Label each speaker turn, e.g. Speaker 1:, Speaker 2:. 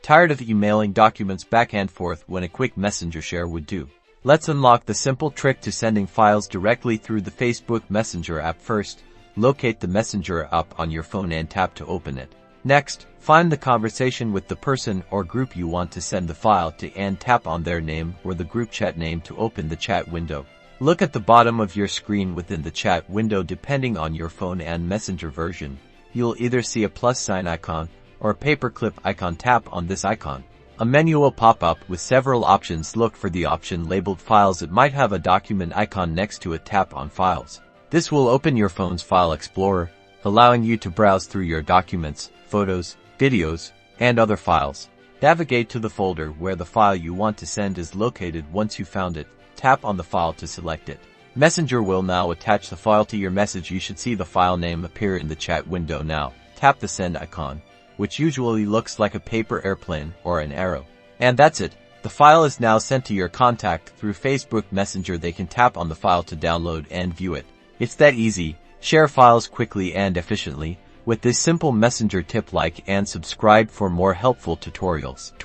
Speaker 1: Tired of emailing documents back and forth when a quick messenger share would do? Let's unlock the simple trick to sending files directly through the Facebook Messenger app. First, locate the Messenger app on your phone and tap to open it. Next, find the conversation with the person or group you want to send the file to and tap on their name or the group chat name to open the chat window. Look at the bottom of your screen within the chat window. Depending on your phone and Messenger version, you'll either see a plus sign icon or a paperclip icon. Tap on this icon. A menu will pop up with several options. Look for the option labeled Files. It might have a document icon next to it. Tap on Files. This will open your phone's file explorer, allowing you to browse through your documents, photos, videos, and other files. Navigate to the folder where the file you want to send is located. Once you found it, tap on the file to select it. Messenger will now attach the file to your message. You should see the file name appear in the chat window now. Tap the send icon, which usually looks like a paper airplane or an arrow. And that's it. The file is now sent to your contact through Facebook Messenger. They can tap on the file to download and view it. It's that easy. Share files quickly and efficiently with this simple messenger tip. Like and subscribe for more helpful tutorials.